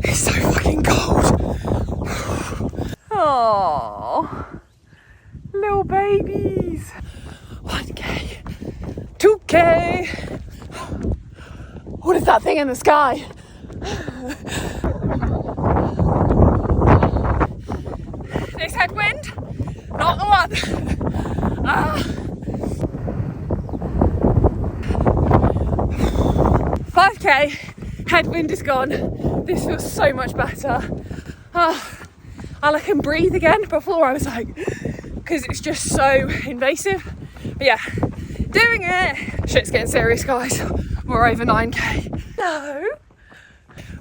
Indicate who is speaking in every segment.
Speaker 1: It's so fucking cold. Oh, little babies. 1K, 2K. What is that thing in the sky? This headwind, not the one. 5K, headwind is gone. This feels so much better. I can breathe again. Before I was like, because it's just so invasive. But yeah, doing it. Shit's getting serious, guys. We're over 9K. No.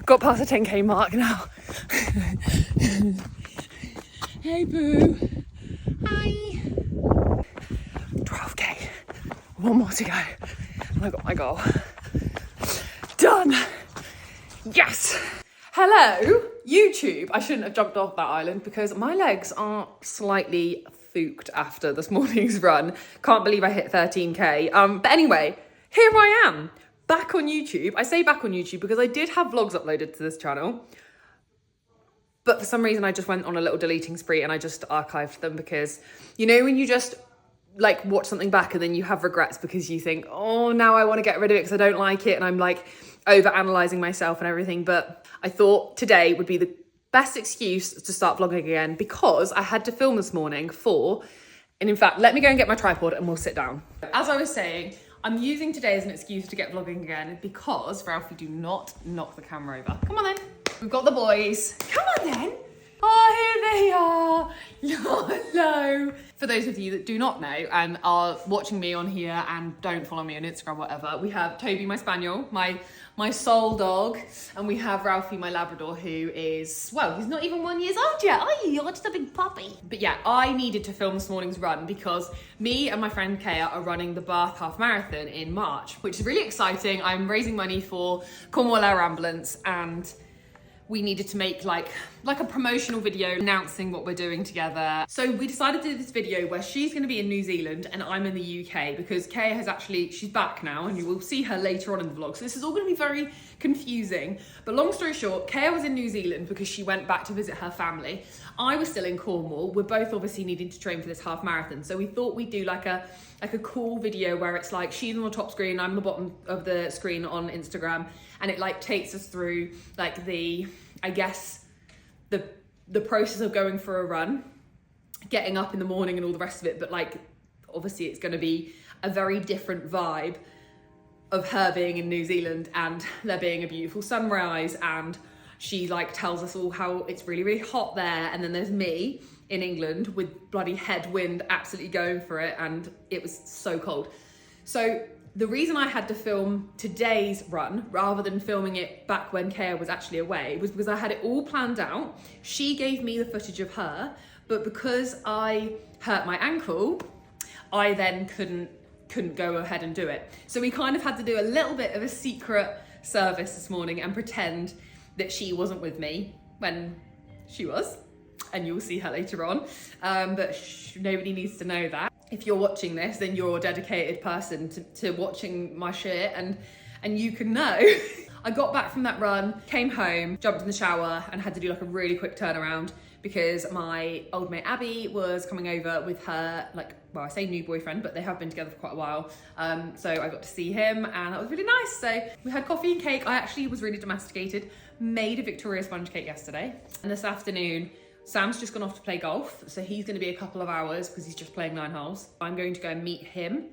Speaker 1: Got past the 10K mark now. Hey boo. Hi. 12K. One more to go. And I got my goal. Done. Yes. Hello, YouTube. I shouldn't have jumped off that island because my legs are slightly fooked after this morning's run. Can't believe I hit 13K. But anyway, here I am, back on YouTube. I say back on YouTube because I did have vlogs uploaded to this channel. But for some reason, I just went on a little deleting spree and I just archived them because, you know, when you just like watch something back and then you have regrets because you think, oh, now I want to get rid of it because I don't like it. And I'm like over analysing myself and everything. But I thought today would be the best excuse to start vlogging again because I had to film this morning and in fact, let me go and get my tripod and we'll sit down. As I was saying, I'm using today as an excuse to get vlogging again because, Ralphie, do not knock the camera over. Come on then. We've got the boys. Come on then. Oh, here they are. Hello. For those of you that do not know and are watching me on here and don't follow me on Instagram, whatever, we have Toby, my spaniel, my soul dog, and we have Ralphie, my Labrador, who is, well, he's not even 1 year old yet, are you? You're just a big puppy. But yeah, I needed to film this morning's run because me and my friend Kaya are running the Bath Half Marathon in March, which is really exciting. I'm raising money for Cornwall Air Ambulance and we needed to make like a promotional video announcing what we're doing together. So we decided to do this video where she's gonna be in New Zealand and I'm in the UK because Kaya has she's back now and you will see her later on in the vlog. So this is all gonna be very confusing. But long story short, Kaya was in New Zealand because she went back to visit her family. I was still in Cornwall. We're both obviously needing to train for this half marathon. So we thought we'd do like a cool video where it's like she's on the top screen, I'm on the bottom of the screen on Instagram, and it like takes us through like the process of going for a run, getting up in the morning and all the rest of it. But like obviously it's going to be a very different vibe of her being in New Zealand and there being a beautiful sunrise, and she like tells us all how it's really, really hot there, and then there's me in England with bloody headwind absolutely going for it, and it was so cold. So the reason I had to film today's run rather than filming it back when Kaya was actually away was because I had it all planned out. She gave me the footage of her, but because I hurt my ankle, I then couldn't go ahead and do it. So we kind of had to do a little bit of a secret service this morning and pretend that she wasn't with me when she was, and you'll see her later on. But nobody needs to know that. If you're watching this, then you're a dedicated person to watching my shit and you can know. I got back from that run, came home, jumped in the shower and had to do like a really quick turnaround because my old mate Abby was coming over with her, like, well, I say new boyfriend, but they have been together for quite a while. So I got to see him and that was really nice. So we had coffee and cake. I actually was really domesticated, made a Victoria sponge cake yesterday. And this afternoon, Sam's just gone off to play golf. So he's gonna be a couple of hours because he's just playing 9 holes. I'm going to go and meet him,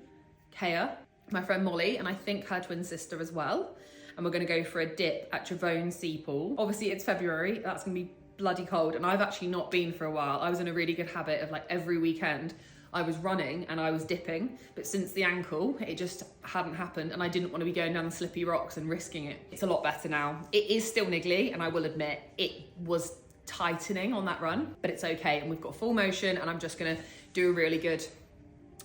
Speaker 1: Kea, my friend Molly, and I think her twin sister as well. And we're gonna go for a dip at Javone Sea Pool. Obviously it's February, that's gonna be bloody cold, and I've actually not been for a while. I was in a really good habit of like every weekend I was running and I was dipping, but since the ankle, it just hadn't happened and I didn't want to be going down the slippy rocks and risking it. It's a lot better now. It is still niggly, and I will admit it was tightening on that run, but it's okay, and we've got full motion, and I'm just gonna do a really good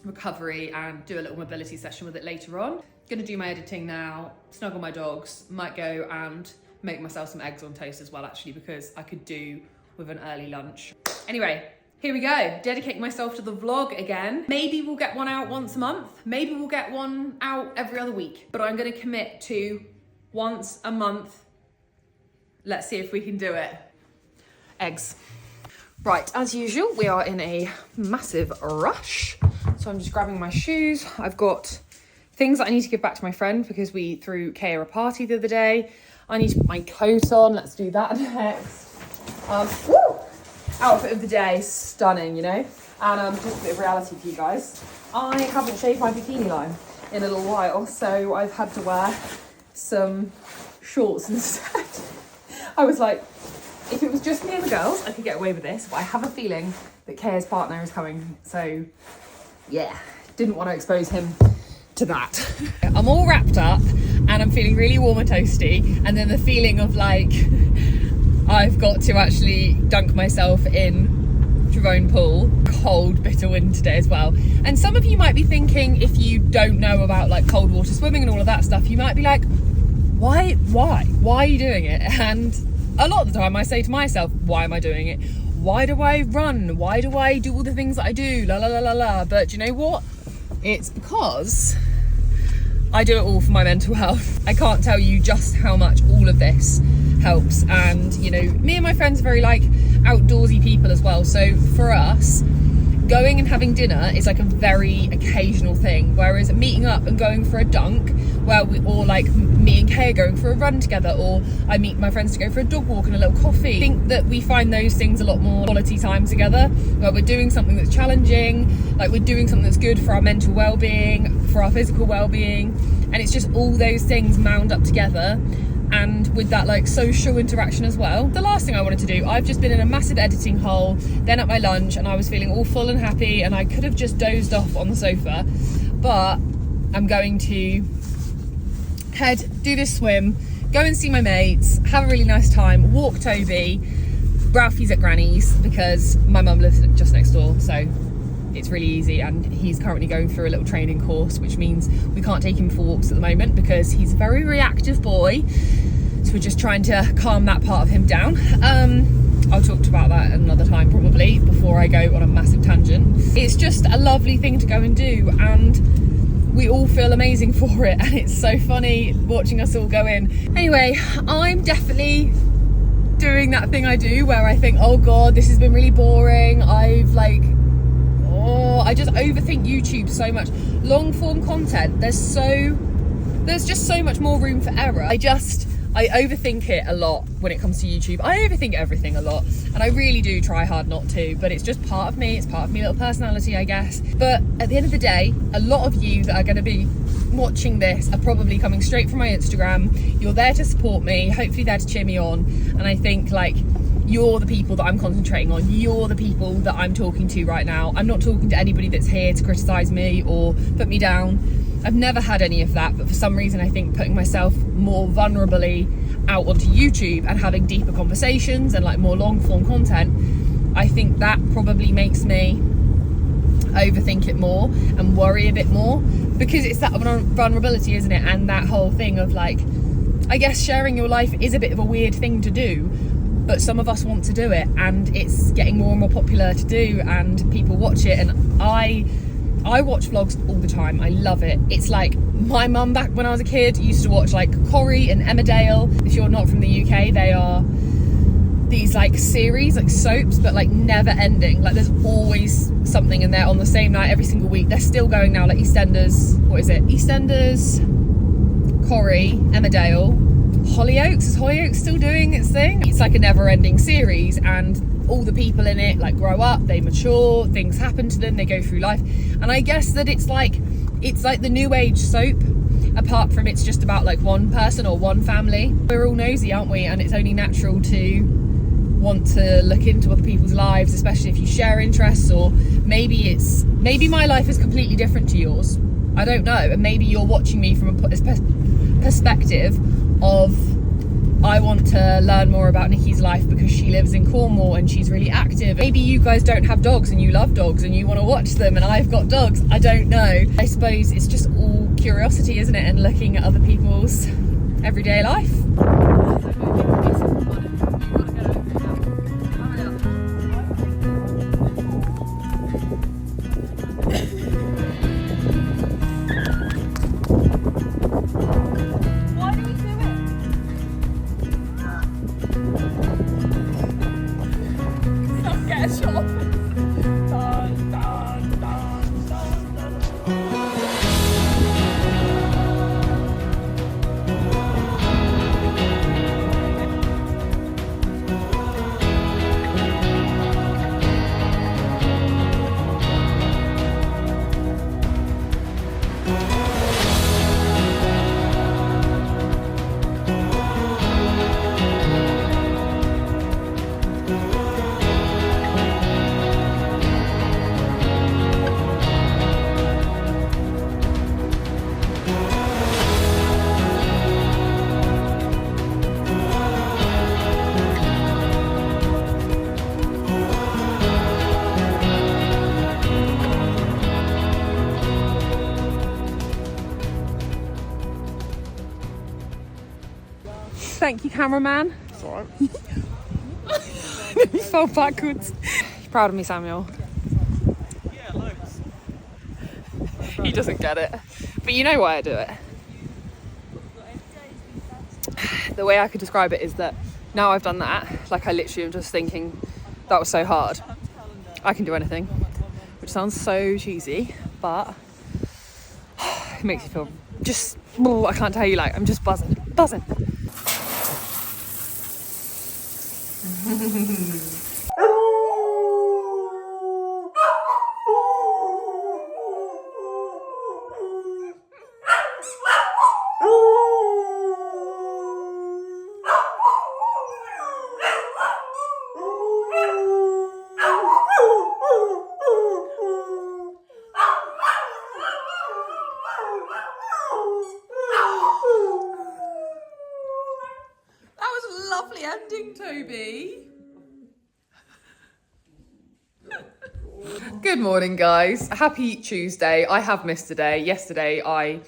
Speaker 1: recovery and do a little mobility session with it later on. Gonna do my editing now, snuggle my dogs, might go and make myself some eggs on toast as well, actually, because I could do with an early lunch. Anyway, here we go, dedicating myself to the vlog again. Maybe we'll get one out once a month, maybe we'll get one out every other week, but I'm gonna commit to once a month. Let's see if we can do it. Eggs. Right, as usual, we are in a massive rush. So I'm just grabbing my shoes. I've got things that I need to give back to my friend because we threw Kea a party the other day. I need to put my coat on. Let's do that next. Woo! Outfit of the day, stunning, you know? And just a bit of reality for you guys. I haven't shaved my bikini line in a little while, so I've had to wear some shorts instead. I was like, if it was just me and the girls, I could get away with this, but I have a feeling that Kea's partner is coming, so yeah, didn't want to expose him to that. I'm all wrapped up and I'm feeling really warm and toasty, and then the feeling of like I've got to actually dunk myself in Javone Pool. Cold, bitter wind today as well. And some of you might be thinking, if you don't know about like cold water swimming and all of that stuff, you might be like, why are you doing it? And a lot of the time I say to myself, why am I doing it? Why do I run? Why do I do all the things that I do? La la la la la. But do you know what? It's because I do it all for my mental health. I can't tell you just how much all of this helps. And you know, me and my friends are very like outdoorsy people as well. So for us, going and having dinner is like a very occasional thing, whereas meeting up and going for a dunk, or like me and Kea going for a run together, or I meet my friends to go for a dog walk and a little coffee. I think that we find those things a lot more quality time together, where we're doing something that's challenging, like we're doing something that's good for our mental well-being, for our physical well-being, and it's just all those things mound up together. And with that like social interaction as well. The last thing I wanted to do, I've just been in a massive editing hole, then at my lunch, and I was feeling all full and happy, and I could have just dozed off on the sofa, but I'm going to do this swim, go and see my mates, have a really nice time, walk Toby. Ralphie's at Granny's because my mum lives just next door, so it's really easy, and he's currently going through a little training course, which means we can't take him for walks at the moment because he's a very reactive boy, so we're just trying to calm that part of him down. I'll talk about that another time probably, before I go on a massive tangent. It's just a lovely thing to go and do, and we all feel amazing for it, and it's so funny watching us all go in. Anyway, I'm definitely doing that thing I do where I think, oh god, this has been really boring, I just overthink YouTube so much. Long form content, there's just so much more room for error. I overthink it a lot when it comes to YouTube. I overthink everything a lot, and I really do try hard not to, but it's just part of me. It's part of my little personality, I guess. But at the end of the day, a lot of you that are going to be watching this are probably coming straight from my Instagram. You're there to support me, hopefully there to cheer me on, and I think like you're the people that I'm concentrating on. You're the people that I'm talking to right now. I'm not talking to anybody that's here to criticize me or put me down. I've never had any of that, but for some reason I think putting myself more vulnerably out onto YouTube and having deeper conversations and like more long form content, I think that probably makes me overthink it more and worry a bit more, because it's that vulnerability, isn't it? And that whole thing of like, I guess sharing your life is a bit of a weird thing to do, but some of us want to do it, and it's getting more and more popular to do, and people watch it, and I I watch vlogs all the time. I love it. It's like my mum back when I was a kid used to watch like Corrie and Emmerdale. If you're not from the UK, they are these like series, like soaps, but like never ending. Like there's always something in there on the same night every single week. They're still going now, like EastEnders. What is it? EastEnders, Corrie, Emmerdale, Hollyoaks. Is Hollyoaks still doing its thing? It's like a never-ending series, and all the people in it like grow up, they mature, things happen to them, they go through life. And I guess that it's like the new age soap, apart from it's just about like one person or one family. We're all nosy, aren't we? And it's only natural to want to look into other people's lives, especially if you share interests, or maybe my life is completely different to yours. I don't know. And maybe you're watching me from a perspective of, I want to learn more about Nikki's life because she lives in Cornwall and she's really active. Maybe you guys don't have dogs and you love dogs and you want to watch them, and I've got dogs. I don't know. I suppose it's just all curiosity, isn't it? And looking at other people's everyday life. Thank you, cameraman.
Speaker 2: It's alright.
Speaker 1: He fell backwards. You're proud of me, Samuel?
Speaker 2: Yeah, loads.
Speaker 1: He doesn't get it. But you know why I do it. The way I could describe it is that now I've done that, like I literally am just thinking, that was so hard. I can do anything. Which sounds so cheesy, but it makes you feel just, I can't tell you, like, I'm just buzzing. Lovely ending, Toby. Good morning, guys. Happy Tuesday. I have missed a day. Yesterday, I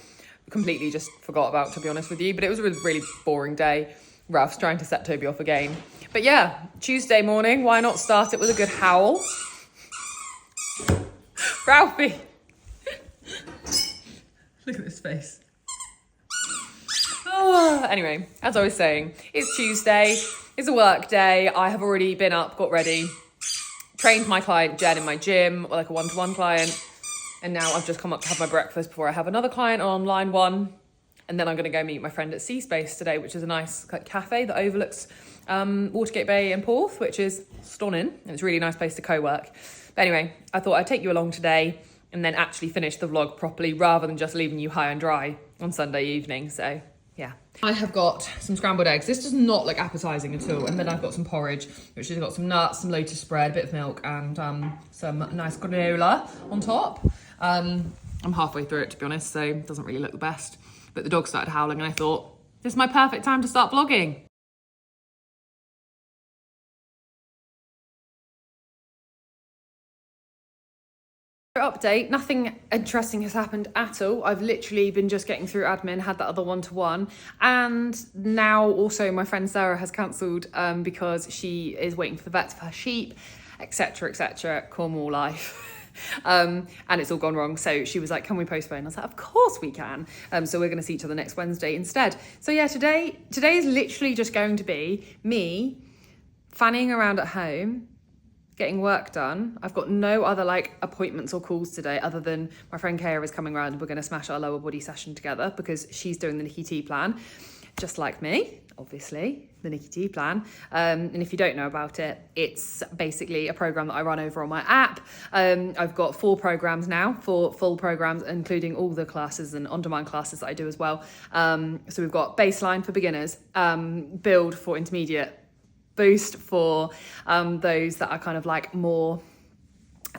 Speaker 1: completely just forgot about, to be honest with you, but it was a really boring day. Ralph's trying to set Toby off again. But yeah, Tuesday morning, why not start it with a good howl? Ralphie. Look at this face. Oh, anyway, as I was saying, it's Tuesday, it's a work day. I have already been up, got ready, trained my client Jen in my gym, like a one-to-one client, and now I've just come up to have my breakfast before I have another client, an online one, and then I'm going to go meet my friend at Sea Space today, which is a nice cafe that overlooks Watergate Bay and Porth, which is stunning, and it's a really nice place to co-work. But anyway, I thought I'd take you along today and then actually finish the vlog properly rather than just leaving you high and dry on Sunday evening, so yeah. I have got some scrambled eggs. This does not look appetizing at all. And then I've got some porridge, which has got some nuts, some lotus spread, a bit of milk, and some nice granola on top. I'm halfway through it, to be honest, so it doesn't really look the best. But the dog started howling and I thought, this is my perfect time to start vlogging. Update, nothing interesting has happened at all. I've literally been just getting through admin, had that other one-to-one, and now also my friend Sarah has cancelled because she is waiting for the vet for her sheep, etc, etc. Cornwall life. And it's all gone wrong. So she was like, can we postpone? I was like, of course we can. So we're going to see each other next Wednesday instead. So yeah, today is literally just going to be me fanning around at home, getting work done. I've got no other like appointments or calls today other than my friend Kaya is coming around and we're going to smash our lower body session together because she's doing the Nikki T plan, just like me, obviously, the Nikki T plan. And if you don't know about it, it's basically a program that I run over on my app. I've got 4 programs now, 4 full programs, including all the classes and on-demand classes that I do as well. So we've got baseline for beginners, build for intermediate, boost for those that are kind of like more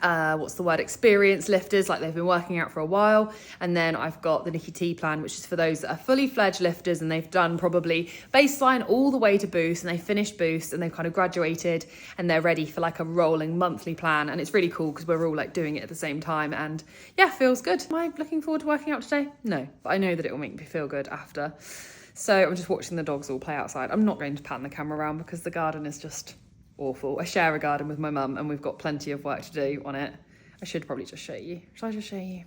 Speaker 1: experienced lifters, like they've been working out for a while. And then I've got the Nikki T plan, which is for those that are fully fledged lifters and they've done probably baseline all the way to boost and they finished boost and they've kind of graduated and they're ready for like a rolling monthly plan. And it's really cool because we're all like doing it at the same time and yeah, feels good. Am I looking forward to working out today? No, but I know that it will make me feel good after. So I'm just watching the dogs all play outside. I'm not going to pan the camera around because the garden is just awful. I share a garden with my mum and we've got plenty of work to do on it. I should probably just show you. Should I just show you?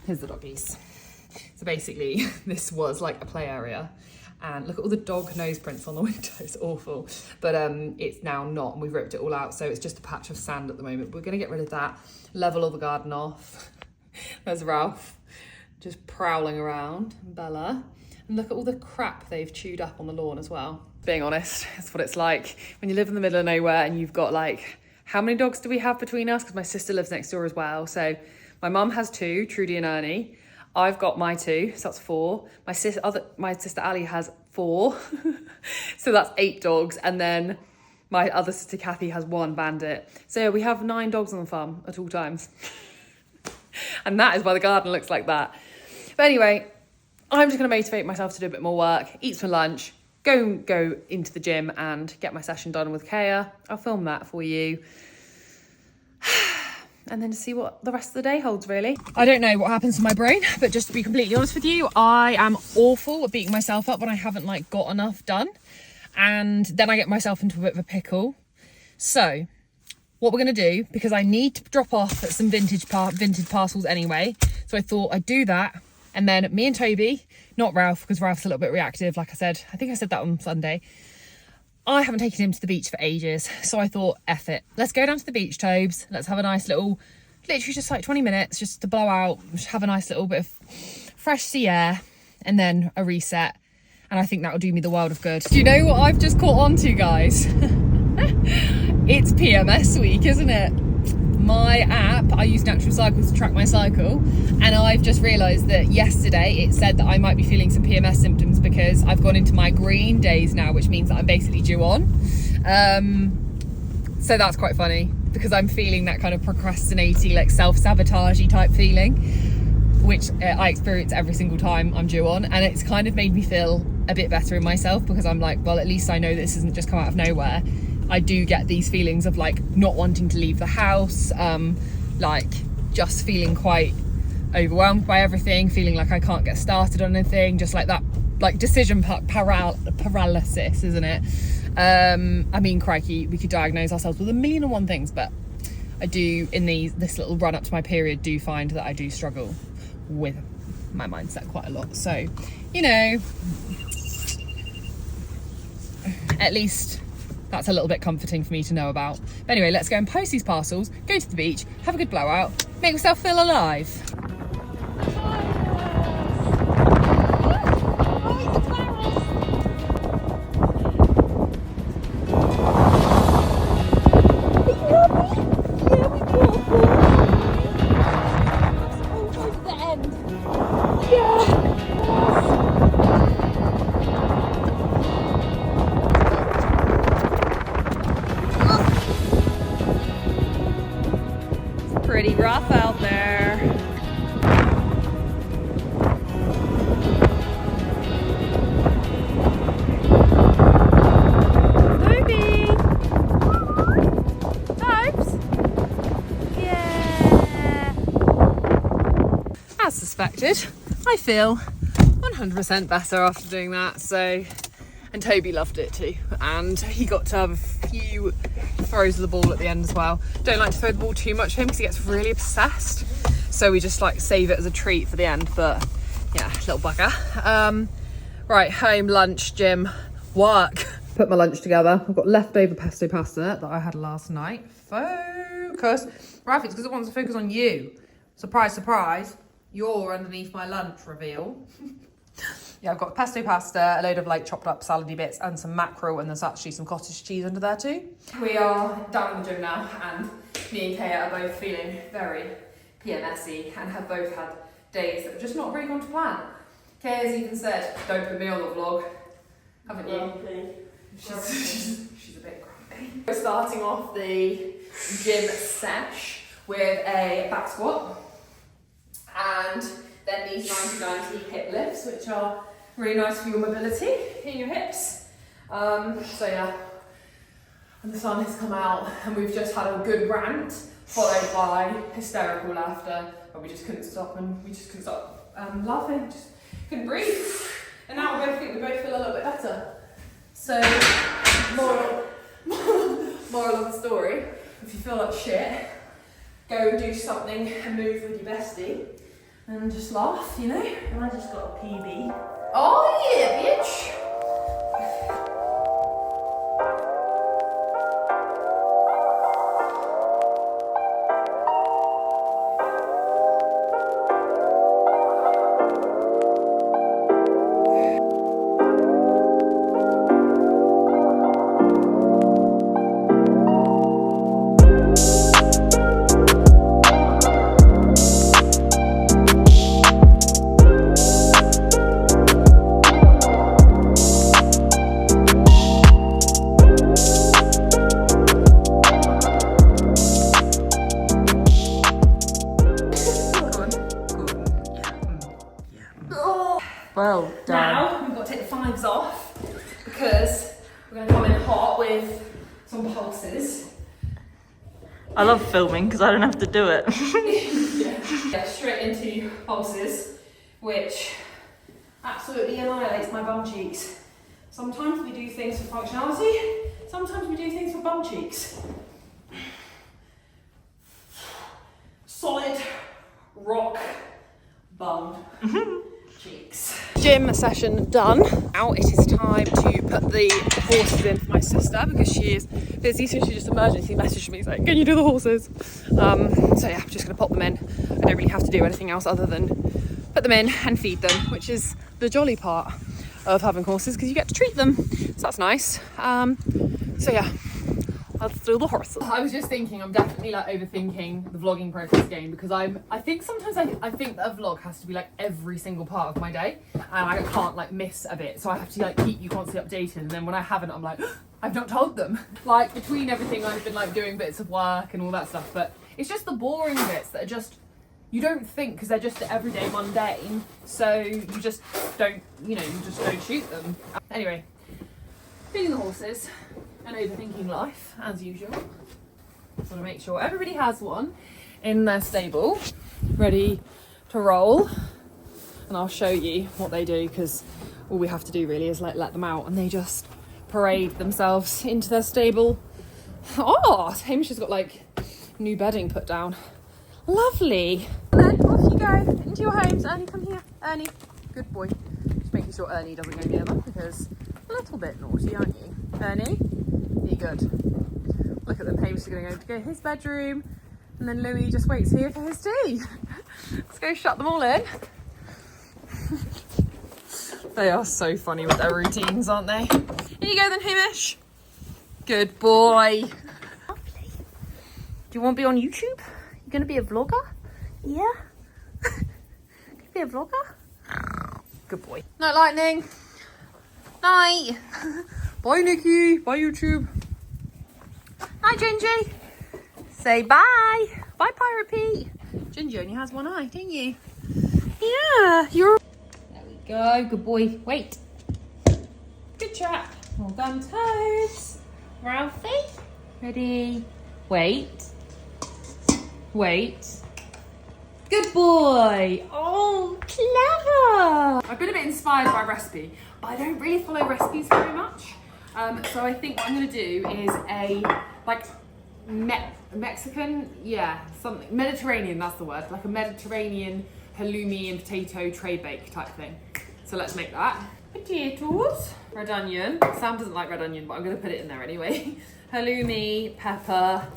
Speaker 1: Here's the doggies. So basically this was like a play area and look at all the dog nose prints on the window. It's awful. But it's now not and we've ripped it all out. So it's just a patch of sand at the moment. We're going to get rid of that, level all the garden off. There's Ralph just prowling around, Bella. And look at all the crap they've chewed up on the lawn as well. Being honest, that's what it's like when you live in the middle of nowhere and you've got like, how many dogs do we have between us? Because my sister lives next door as well. So my mum has 2, Trudy and Ernie. I've got my 2, so that's 4. My sister Ali has 4. So that's 8 dogs. And then my other sister Kathy has 1 bandit. So we have 9 dogs on the farm at all times. And that is why the garden looks like that. But anyway, I'm just going to motivate myself to do a bit more work, eat some lunch, go into the gym and get my session done with Kaya. I'll film that for you. And then see what the rest of the day holds, really. I don't know what happens to my brain, but just to be completely honest with you, I am awful at beating myself up when I haven't like got enough done. And then I get myself into a bit of a pickle. So what we're going to do, because I need to drop off at some vintage parcels anyway. So I thought I'd do that. And then me and Toby, not Ralph, because Ralph's a little bit reactive, like I said. I think I said that on Sunday. I haven't taken him to the beach for ages. So I thought, F it. Let's go down to the beach, Tobes. Let's have a nice little, literally just like 20 minutes, just to blow out, just have a nice little bit of fresh sea air, and then a reset. And I think that will do me the world of good. Do you know what I've just caught on to, guys? It's PMS week, isn't it? My app, I use Natural Cycle to track my cycle, and I've just realised that yesterday it said that I might be feeling some PMS symptoms because I've gone into my green days now, which means that I'm basically due on. So that's quite funny because I'm feeling that kind of procrastinating, like self-sabotagey type feeling, which I experience every single time I'm due on, and it's kind of made me feel a bit better in myself because I'm like, well, at least I know this isn't just come out of nowhere. I do get these feelings of like not wanting to leave the house, like just feeling quite overwhelmed by everything, feeling like I can't get started on anything, just like that, like decision paralysis, isn't it? I mean, crikey, we could diagnose ourselves with 1,000,001 things, but I do, in this little run up to my period, do find that I do struggle with my mindset quite a lot. So, you know, at least that's a little bit comforting for me to know about. But anyway, let's go and post these parcels, go to the beach, have a good blowout, make yourself feel alive. Pretty rough out there. Ruby! Vibes? Yeah! As suspected, I feel 100% better after doing that, so... And Toby loved it too, and he got to have He throws the ball at the end as well. Don't like to throw the ball too much for him because he gets really obsessed. So we just like save it as a treat for the end, but yeah, little bugger. Right, home, lunch, gym, work. Put my lunch together. I've got leftover pesto pasta that I had last night. Focus. Ralph, it's because it wants to focus on you. Surprise, surprise. You're underneath my lunch reveal. Yeah, I've got pesto pasta, a load of like chopped up salady bits and some mackerel, and there's actually some cottage cheese under there too. We are down in the gym now, and me and Kaya are both feeling very PMSy and have both had days that have just not really gone to plan. Kaya's even said, don't put me on the vlog, haven't you? She's a bit grumpy. We're starting off the gym sesh with a back squat and then these 90-90 hip lifts, which are really nice for your mobility in your hips. So yeah, and the sun has come out and we've just had a good rant followed by hysterical laughter, but we just couldn't stop laughing, just couldn't breathe. And now we both feel a little bit better. So moral of the story, if you feel like shit, go and do something and move with your bestie and just laugh, you know?
Speaker 2: And I just got a PB.
Speaker 1: Oh yeah, bitch! Well done. Now we've got to take the fives off because we're going to come in hot with some pulses.
Speaker 2: I love filming because I don't have to do it.
Speaker 1: Yeah, straight into pulses, which absolutely annihilates my bum cheeks. Sometimes we do things for functionality, sometimes we do things for bum cheeks. Solid rock bum cheeks. Gym session done. Now it is time to put the horses in for my sister because she is busy, so she just emergency messaged me saying, can you do the horses? So yeah, I'm just gonna pop them in. I don't really have to do anything else other than put them in and feed them, which is the jolly part of having horses because you get to treat them, so that's nice. So yeah, let's do the horses. I was just thinking, I'm definitely like overthinking the vlogging process again because I think sometimes I think that a vlog has to be like every single part of my day and I can't like miss a bit, so I have to like keep you constantly updated, and then when I haven't I'm like I've not told them. Like between everything I've been like doing bits of work and all that stuff, but it's just the boring bits that are just, you don't think because they're just everyday mundane, so you just don't, you just don't shoot them. Anyway, feeding the horses and overthinking life as usual. Just want to make sure everybody has one in their stable ready to roll, and I'll show you what they do because all we have to do really is like let them out and they just parade themselves into their stable. Oh, Hamish has got like new bedding put down. Lovely. And then off you go into your homes. Ernie, come here. Ernie, good boy. Just making sure Ernie doesn't go near them because a little bit naughty, aren't you? Ernie, be good. Look at them. Hamish is going to go to his bedroom, and then Louis just waits here for his tea. Let's go shut them all in. They are so funny with their routines, aren't they? Here you go then, Hamish. Good boy. Lovely. Do you want to be on YouTube? You gonna be a vlogger? Yeah? Gonna be a vlogger? Good boy. Night, Lightning. Night. Bye, Nikki. Bye, YouTube. Night, Gingy. Say bye. Bye, Pirate Pete. Gingy only has one eye, don't you? Yeah, you're... There we go. Good boy. Wait. Good chap. Well done, Toads. Ralphie. Ready? Wait. Wait. Good boy. Oh, clever. I've been a bit inspired by a recipe, but I don't really follow recipes very much. So I think what I'm gonna do is a like Mexican, something Mediterranean. That's the word. Like a Mediterranean halloumi and potato tray bake type thing. So let's make that. Potatoes, red onion. Sam doesn't like red onion, but I'm gonna put it in there anyway. Halloumi, pepper,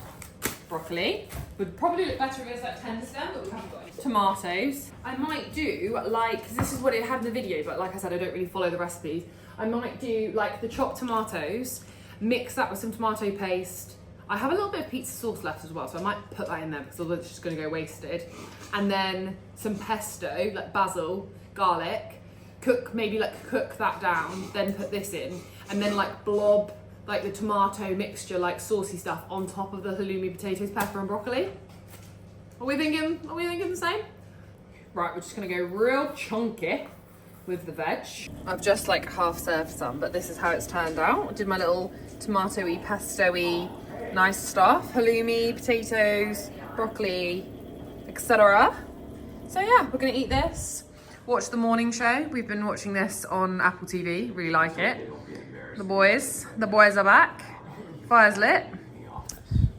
Speaker 1: broccoli. Would probably look better if it was like tender stem, but we haven't got any. Tomatoes. I might do like, cause this is what it had in the video, but like I said, I don't really follow the recipes. I might do like the chopped tomatoes, mix that with some tomato paste. I have a little bit of pizza sauce left as well, so I might put that in there because otherwise it's just gonna go wasted. And then some pesto, like basil, garlic, cook that down, then put this in, and then like blob like the tomato mixture, like saucy stuff on top of the halloumi, potatoes, pepper and broccoli. Are we thinking the same? Right, we're just gonna go real chunky with the veg. I've just like half served some, but this is how it's turned out. I did my little tomatoey, pesto-y, nice stuff. Halloumi, potatoes, broccoli, etc. So yeah, we're gonna eat this. Watch the morning show. We've been watching this on Apple TV, really like it. The boys are back. Fire's lit.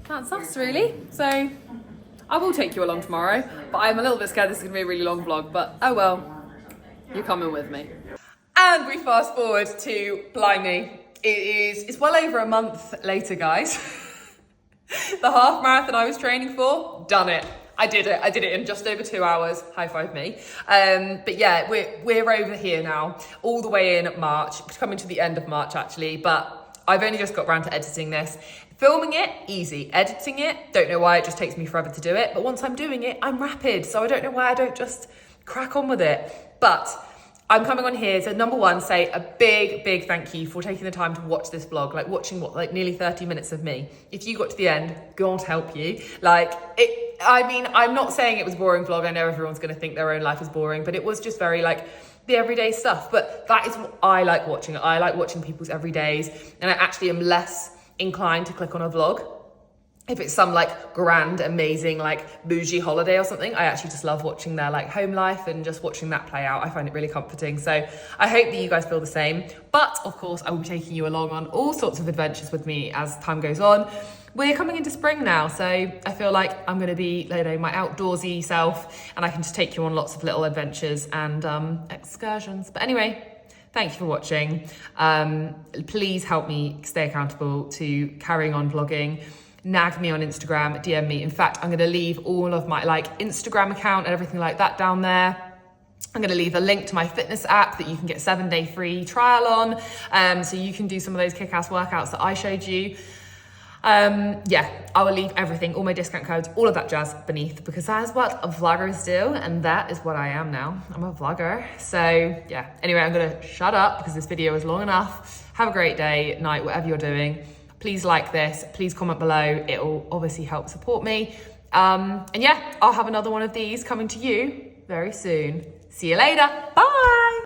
Speaker 1: That's us really. So I will take you along tomorrow, but I'm a little bit scared this is gonna be a really long vlog, but oh well, you're coming with me. And we fast forward to blimey. It's well over a month later, guys. The half marathon I was training for, done it. I did it in just over 2 hours. High five me. But yeah, we're over here now, all the way in March, coming to the end of March actually, but I've only just got around to editing this. Filming it, easy. Editing it, don't know why, it just takes me forever to do it. But once I'm doing it, I'm rapid. So I don't know why I don't just crack on with it. But I'm coming on here to, number one, say a big thank you for taking the time to watch this vlog, like watching nearly 30 minutes of me. If you got to the end, God help you. I mean, I'm not saying it was a boring vlog. I know everyone's gonna think their own life is boring, but it was just very like the everyday stuff. But that is what I like watching. I like watching people's everydays, and I actually am less inclined to click on a vlog if it's some like grand, amazing, like bougie holiday or something. I actually just love watching their like home life and just watching that play out. I find it really comforting. So I hope that you guys feel the same. But of course, I will be taking you along on all sorts of adventures with me as time goes on. We're coming into spring now, so I feel like I'm gonna be, my outdoorsy self, and I can just take you on lots of little adventures and excursions. But anyway, thank you for watching. Please help me stay accountable to carrying on vlogging. Nag me on Instagram, DM me. In fact, I'm gonna leave all of my Instagram account and everything like that down there. I'm gonna leave a link to my fitness app that you can get 7-day free trial on. So you can do some of those kick-ass workouts that I showed you. Yeah, I will leave everything, all my discount codes, all of that jazz beneath, because that is what vloggers do, and that is what I am now. I'm a vlogger. So yeah, anyway, I'm gonna shut up because this video is long enough. Have a great day, night, whatever you're doing. Please like this, please comment below. It will obviously help support me. And yeah, I'll have another one of these coming to you very soon. See you later, bye.